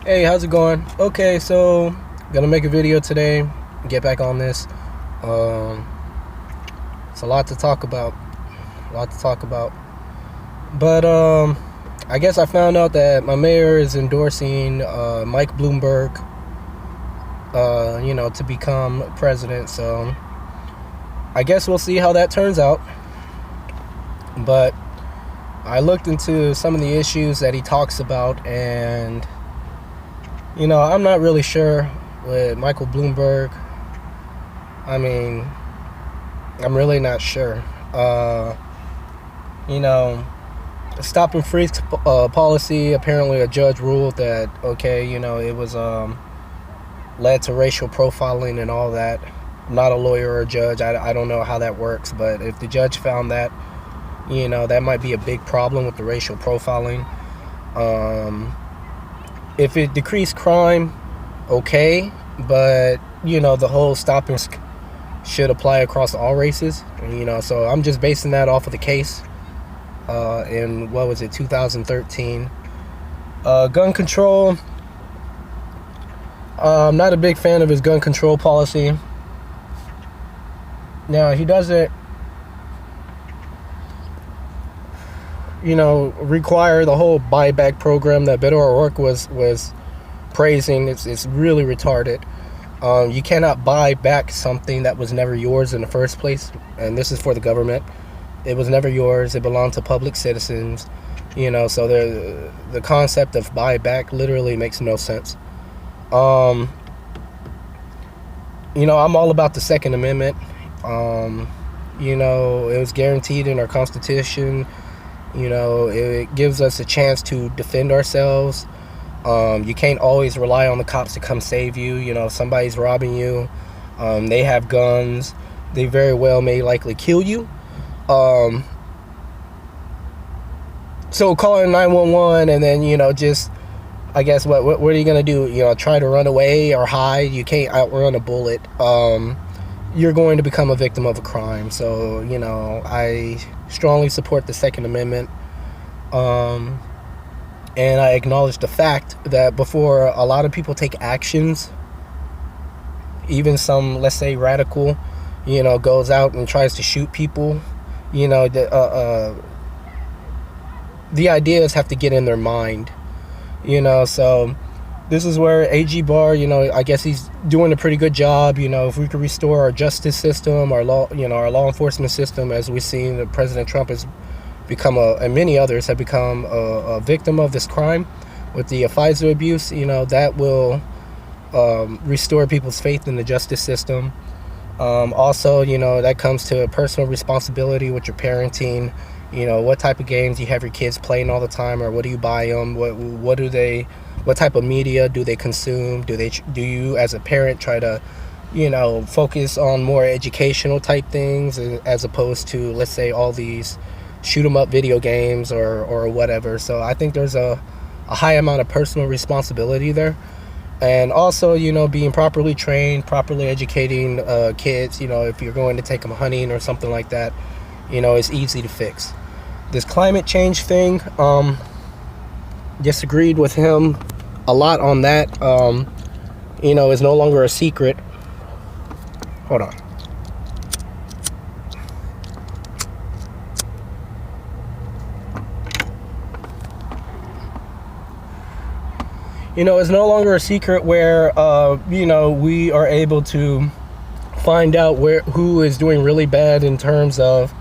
Hey, how's it going? Okay, so gonna make a video today. Get back on this. Um, it's a lot to talk about. A lot to talk about. But I guess I found out that my mayor is endorsing Mike Bloomberg. To become president. So I guess we'll see how that turns out. But I looked into some of the issues that he talks about, and I'm not really sure with Michael Bloomberg. I mean, I'm really not sure. You know, stop and frisk policy. Apparently, a judge ruled that it was led to racial profiling and all that. I'm not a lawyer or a judge. I don't know how that works, but if the judge found that, that might be a big problem with the racial profiling. If it decreased crime, okay, but the whole stop and should apply across all races. So I'm just basing that off of the case in what was it, 2013. Gun control. I'm not a big fan of his gun control policy. Now he doesn't require the whole buyback program that Beto O'Rourke was praising. It's really retarded. You cannot buy back something that was never yours in the first place, and this is for the government. It was never yours. It belonged to public citizens. So the concept of buyback literally makes no sense. I'm all about the Second Amendment. It was guaranteed in our Constitution. It gives us a chance to defend ourselves. You can't always rely on the cops to come save you. If somebody's robbing you, they have guns, they very well may likely kill you. So calling 911 and then, just, I guess, what are you going to do? Try to run away or hide? You can't outrun a bullet. You're going to become a victim of a crime. So, I strongly support the Second Amendment. And I acknowledge the fact that before a lot of people take actions, even some, let's say, radical, goes out and tries to shoot people, the ideas have to get in their mind, so this is where AG Barr, I guess he's doing a pretty good job. If we could restore our justice system, our law enforcement system, as we've seen that President Trump has become and many others have become a victim of this crime with the FISA abuse, that will restore people's faith in the justice system. Also, that comes to personal responsibility with your parenting. What type of games you have your kids playing all the time, or what do you buy them? What type of media do they consume? Do you as a parent try to focus on more educational type things as opposed to, let's say, all these shoot 'em up video games or whatever? So I think there's a high amount of personal responsibility there. And also, being properly trained, properly educating kids. If you're going to take them hunting or something like that, it's easy to fix. This climate change thing, disagreed with him a lot on that. Is no longer a secret. Hold on. It's no longer a secret where, we are able to find out who is doing really bad in terms of,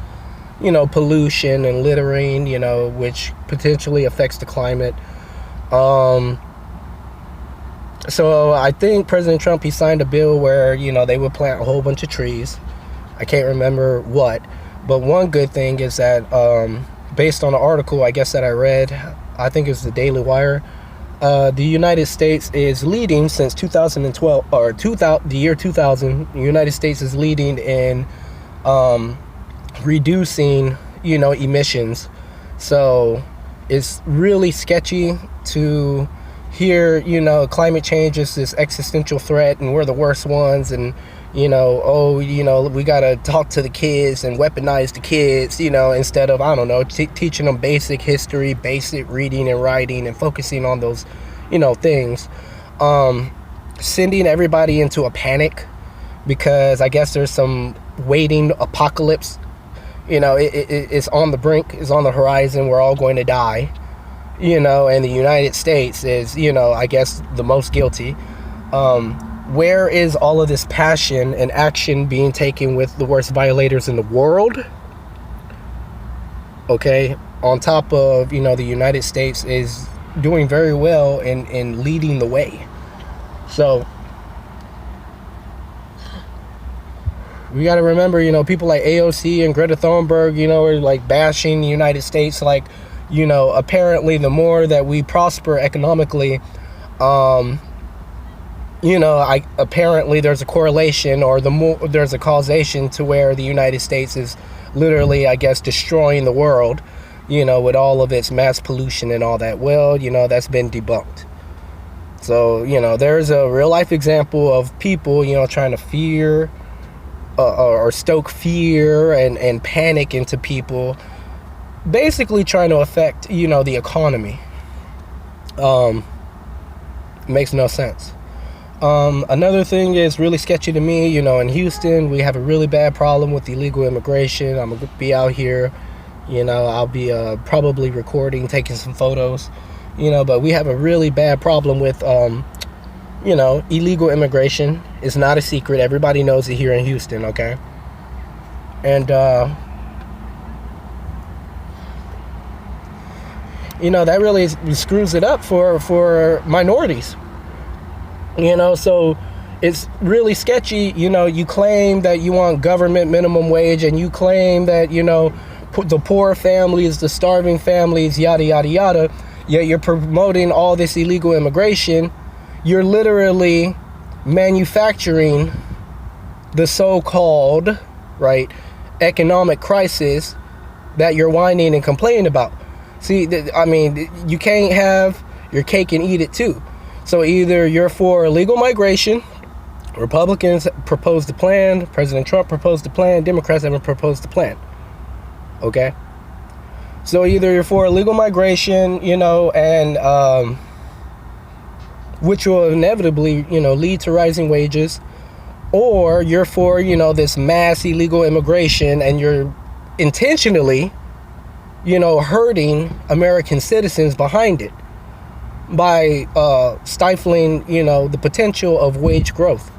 pollution and littering, which potentially affects the climate. So I think President Trump, he signed a bill where, they would plant a whole bunch of trees. I can't remember what, but one good thing is that, based on an article, I guess, that I read, I think it's the Daily Wire, the United States is leading since 2012, or the year 2000. The United States is leading in reducing, emissions. So it's really sketchy to hear, climate change is this existential threat and we're the worst ones, and we gotta talk to the kids and weaponize the kids, instead of, I don't know, teaching them basic history, basic reading and writing, and focusing on those, things. Sending everybody into a panic because I guess there's some waiting apocalypse. It's on the brink, it's on the horizon. We're all going to die. And the United States is, I guess the most guilty. Where is all of this passion and action being taken with the worst violators in the world? Okay, on top of, the United States is doing very well in leading the way. So we got to remember, people like AOC and Greta Thunberg, are like bashing the United States. Like, apparently the more that we prosper economically, apparently there's a correlation, or the more there's a causation to where the United States is literally, I guess, destroying the world, with all of its mass pollution and all that. Well, that's been debunked. So, there's a real life example of people, trying to fear or stoke fear and panic into people, basically trying to affect, the economy. Makes no sense. Another thing is really sketchy to me, in Houston, we have a really bad problem with illegal immigration. I'm going to be out here, I'll be probably recording, taking some photos, but we have a really bad problem with, illegal immigration. It's not a secret. Everybody knows it here in Houston, okay? And, that really screws it up for minorities. So it's really sketchy. You claim that you want government minimum wage, and you claim that, the poor families, the starving families, yada, yada, yada. Yet you're promoting all this illegal immigration. You're literally manufacturing the so-called, right, economic crisis that you're whining and complaining about. See, you can't have your cake and eat it too. So either you're for illegal migration, Republicans proposed the plan, President Trump proposed the plan, Democrats haven't proposed the plan. Okay? So either you're for illegal migration, and which will inevitably, lead to rising wages, or you're for, this mass illegal immigration, and you're intentionally, hurting American citizens behind it by stifling, the potential of wage growth.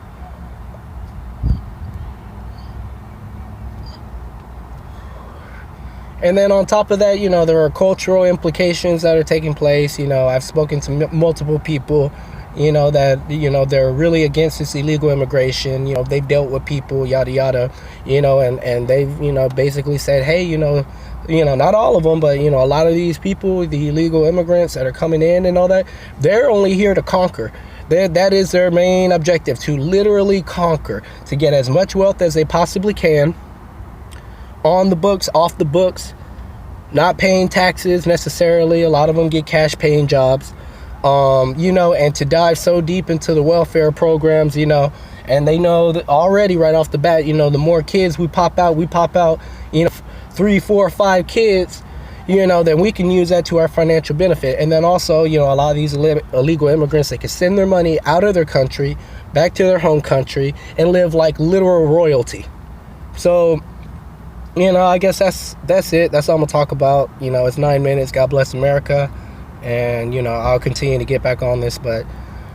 And then on top of that, there are cultural implications that are taking place. I've spoken to multiple people, that, they're really against this illegal immigration. They've dealt with people, yada, yada, and they've, basically said, hey, not all of them, but, a lot of these people, the illegal immigrants that are coming in and all that, they're only here to conquer. That is their main objective, to literally conquer, to get as much wealth as they possibly can, on the books, off the books, not paying taxes necessarily. A lot of them get cash paying jobs, and to dive so deep into the welfare programs, and they know that already right off the bat, the more kids we pop out, 3, 4, 5 kids, then we can use that to our financial benefit. And then also, a lot of these illegal immigrants, they can send their money out of their country, back to their home country, and live like literal royalty. So, I guess that's it. That's all I'm gonna talk about. It's 9 minutes. God bless America. And, I'll continue to get back on this, but,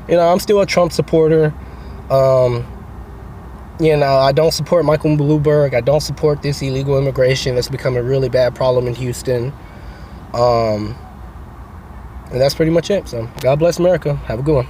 I'm still a Trump supporter. I don't support Michael Bloomberg. I don't support this illegal immigration that's become a really bad problem in Houston. And that's pretty much it. So God bless America. Have a good one.